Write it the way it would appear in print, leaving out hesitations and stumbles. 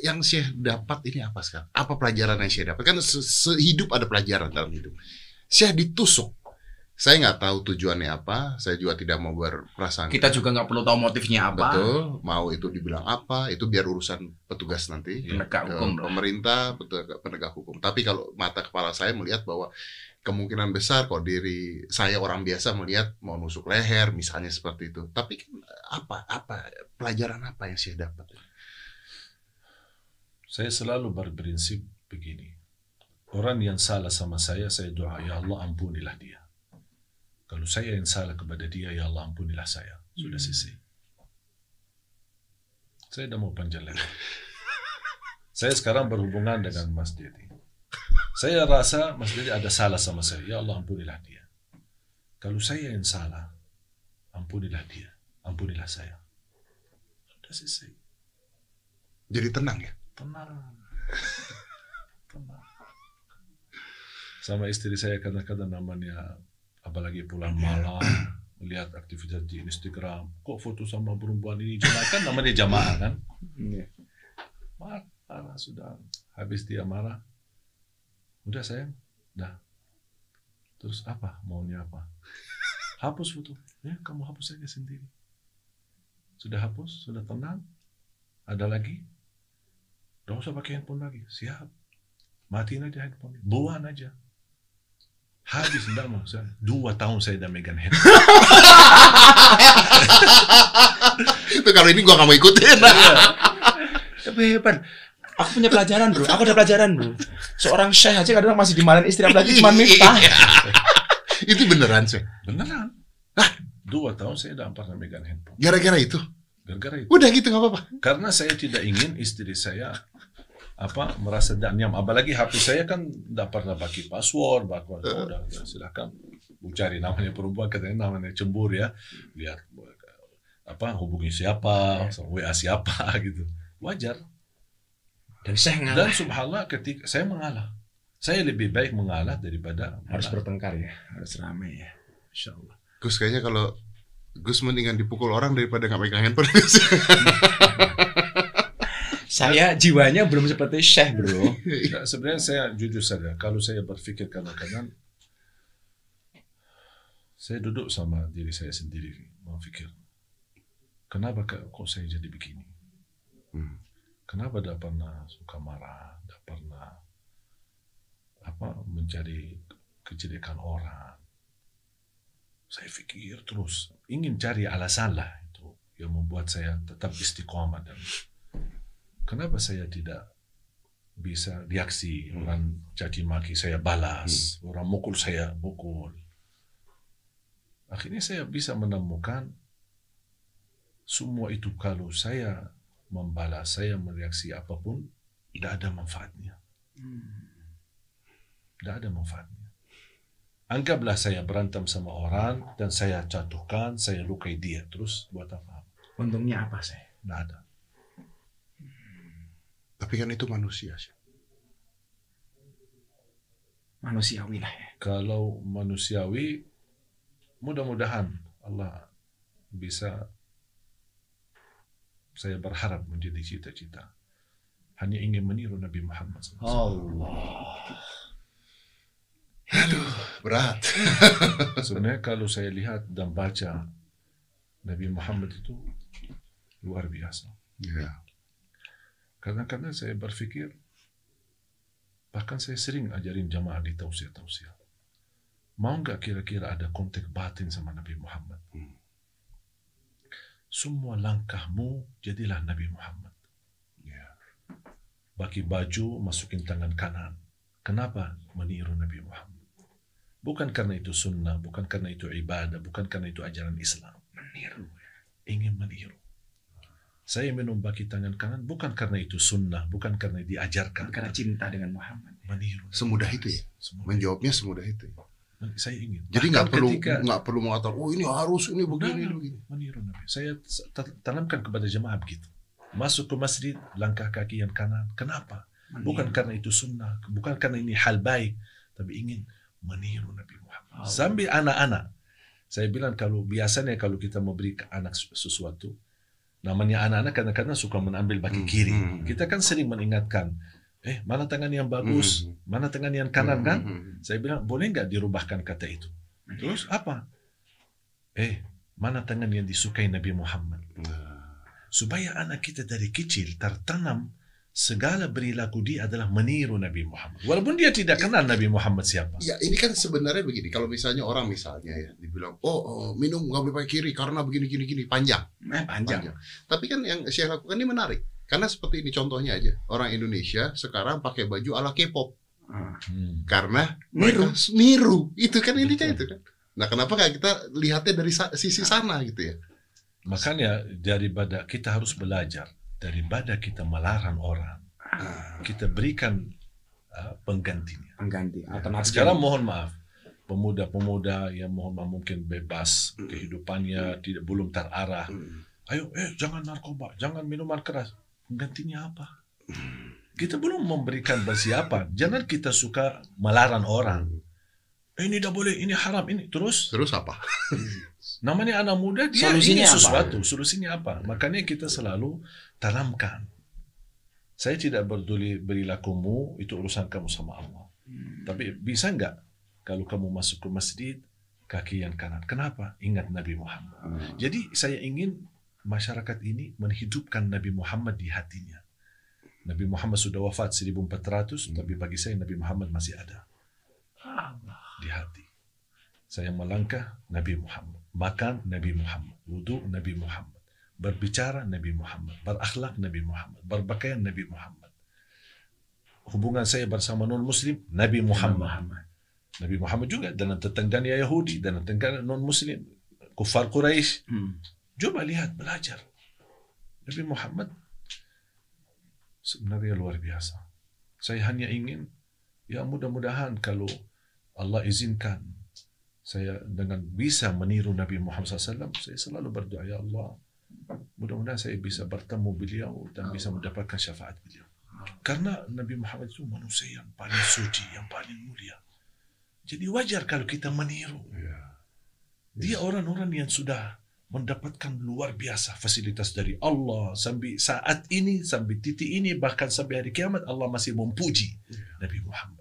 yang Syekh dapat ini apa sekarang? Apa pelajaran yang Syekh dapat? Kan sehidup ada pelajaran dalam hidup. Syekh ditusuk. Saya nggak tahu tujuannya apa. Saya juga tidak mau berprasangka. Kita juga nggak perlu tahu motifnya apa. Betul. Mau itu dibilang apa, itu biar urusan petugas nanti. Penegak hukum. Pemerintah, penegak hukum. Tapi kalau mata kepala saya melihat bahwa kemungkinan besar kok diri saya orang biasa melihat mau nusuk leher, misalnya seperti itu. Tapi kan apa pelajaran apa yang saya dapat? Saya selalu berprinsip begini. Orang yang salah sama saya doa, ya Allah ampunilah dia. Kalau saya yang salah kepada dia, ya Allah ampunilah saya. Sudah selesai. Saya tidak mau panjang lagi. Saya sekarang berhubungan dengan Mas Dedi. Saya rasa Mas Dedi ada salah sama saya. Ya Allah ampunilah dia. Kalau saya yang salah, ampunilah dia. Ampunilah saya. Sudah selesai. Jadi tenang ya? Tenang. Sama istri saya kadang-kadang namanya, apalagi pulang malam, melihat aktivitas di Instagram, kok foto sama perempuan ini jamaah, kan namanya jamaah kan? Marah sudah. Habis dia marah, udah sayang, dah. Terus apa? Maunya apa? Hapus foto. Ya, kamu hapus saja sendiri. Sudah hapus? Sudah tenang? Ada lagi? Don't usah pakai handphone lagi. Siap. Matiin aja handphone. Buang aja. Habis enggak mau. 2 tahun saya udah megang handphone. Itu kalau ini gua nggak mau ikutin. Tapi hebat. Aku punya pelajaran bro. Aku ada pelajaran bro. Seorang syekh aja kadang masih dimarahin istri, apalagi cuma Miftah. Itu beneran sih. Beneran. 2 tahun saya udah pernah megang handphone. Gara-gara itu. Gara-gara itu. Udah gitu nggak apa-apa. Karena saya tidak ingin istri saya merasa tidak nyaman. Apalagi HP saya kan tidak pernah pakai password. Udah silakan cari namanya perempuan, katanya namanya cemburu ya. Lihat hubungi siapa, WA siapa gitu. Wajar. Dan saya ngalah. Dan subhanallah ketika saya mengalah. Saya lebih baik mengalah daripada harus bertengkar ya, harus ramai ya. Insyaallah. Gus kayaknya kalau Gus mendingan dipukul orang daripada nggak megang handphone. Saya jiwanya belum seperti Syekh bro. Nah, sebenarnya saya jujur saja, kalau saya berpikir kadang-kadang, saya duduk sama diri saya sendiri, berpikir, kenapa kok saya jadi begini? Kenapa tidak pernah suka marah, tidak pernah mencari kejelekan orang? Saya pikir terus, ingin cari alasan lah itu yang membuat saya tetap istiqomah. Dan kenapa saya tidak bisa reaksi, orang caci maki saya balas, orang mukul saya mukul. Akhirnya saya bisa menemukan semua itu kalau saya membalas, saya mereaksi apapun, tidak ada manfaatnya. Tidak ada manfaatnya. Anggaplah saya berantem sama orang dan saya jatuhkan, saya lukai dia, terus buat apa? Untungnya apa saya? Tidak ada. Tapi kan itu manusia sih. Manusiawi lah ya. Kalau manusiawi, mudah-mudahan Allah bisa, saya berharap menjadi cita-cita. Hanya ingin meniru Nabi Muhammad SAW. Allah. Aduh, berat. Sebenarnya kalau saya lihat dan baca Nabi Muhammad itu luar biasa. Ya. Kadang-kadang saya berpikir, bahkan saya sering ajarin jamaah di tausiah-tausiah. Mau nggak kira-kira ada kontak batin sama Nabi Muhammad? Semua langkahmu jadilah Nabi Muhammad. Ya. Pakai baju, masukin tangan kanan. Kenapa meniru Nabi Muhammad? Bukan karena itu sunnah, bukan karena itu ibadah, bukan karena itu ajaran Islam. Meniru. Ingin meniru. Saya minum pakai tangan kanan bukan karena itu sunnah, bukan karena diajarkan. Karena cinta dengan Muhammad. Meniru. Semudah itu ya. Menjawabnya semudah itu. Saya ingin. Jadi nggak perlu mengatakan, oh ini harus, ini begini, begini. Meniru Nabi. Saya tanamkan kepada jemaah begitu. Masuk ke masjid, langkah kaki yang kanan. Kenapa? Bukan karena itu sunnah, bukan karena ini hal baik, tapi ingin meniru Nabi Muhammad. Sambil anak-anak. Saya bilang biasanya kalau kita memberi ke anak sesuatu, Namanya anak-anak kadang-kadang suka menambil baki kiri. Kita kan sering mengingatkan, mana tangan yang bagus, mana tangan yang kanan kan? Saya bilang, boleh nggak dirubahkan kata itu? Terus apa? Mana tangan yang disukai Nabi Muhammad? Supaya anak kita dari kecil tertanam segala perilaku dia adalah meniru Nabi Muhammad. Walaupun dia tidak kenal Nabi Muhammad siapa. Ya, ini kan sebenarnya begini. Kalau misalnya orang ya dibilang, minum nggak boleh pakai kiri karena begini panjang. Panjang. Tapi kan yang saya lakukan ini menarik. Karena seperti ini contohnya aja. Orang Indonesia sekarang pakai baju ala K-pop. Karena niru. Itu kan ininya itu kan. Nah, kenapa nggak kita lihatnya dari sisi sana gitu ya? Makanya daripada kita harus belajar, daripada kita melarang orang, kita berikan penggantinya. Sekarang mohon maaf, pemuda-pemuda yang mohon maaf mungkin bebas kehidupannya, belum terarah. Ayo, jangan narkoba, jangan minuman keras. Penggantinya apa? Kita belum memberikan bersiapa. Jangan kita suka melarang orang. Ini tidak boleh, ini haram, ini terus apa? Namanya anak muda, dia ingin sesuatu. Solusinya apa? Makanya kita selalu tanamkan. Saya tidak peduli perilakumu, itu urusan kamu sama Allah. Tapi bisa enggak kalau kamu masuk ke masjid, kaki yang kanan? Kenapa? Ingat Nabi Muhammad. Jadi saya ingin masyarakat ini menghidupkan Nabi Muhammad di hatinya. Nabi Muhammad sudah wafat 1400, tapi bagi saya Nabi Muhammad masih ada di hati. Saya melangkah Nabi Muhammad, makan Nabi Muhammad, wudu Nabi Muhammad, berbicara Nabi Muhammad, berakhlak Nabi Muhammad, berpakaian Nabi Muhammad. Hubungan saya bersama non-muslim Nabi Muhammad. Nabi Muhammad juga dengan tetangganya Yahudi, dan tetangga non-muslim, kufar Quraisy. Coba lihat, belajar. Nabi Muhammad sebenarnya luar biasa. Saya hanya ingin, ya mudah-mudahan kalau Allah izinkan saya dengan bisa meniru Nabi Muhammad SAW, saya selalu berdoa, ya Allah, mudah-mudahan saya bisa bertemu beliau dan bisa mendapatkan syafaat beliau. Karena Nabi Muhammad itu manusia yang paling suci, yang paling mulia. Jadi wajar kalau kita meniru. Dia orang-orang yang sudah mendapatkan luar biasa fasilitas dari Allah sampai saat ini, sampai titik ini, bahkan sampai hari kiamat Allah masih memuji Nabi Muhammad.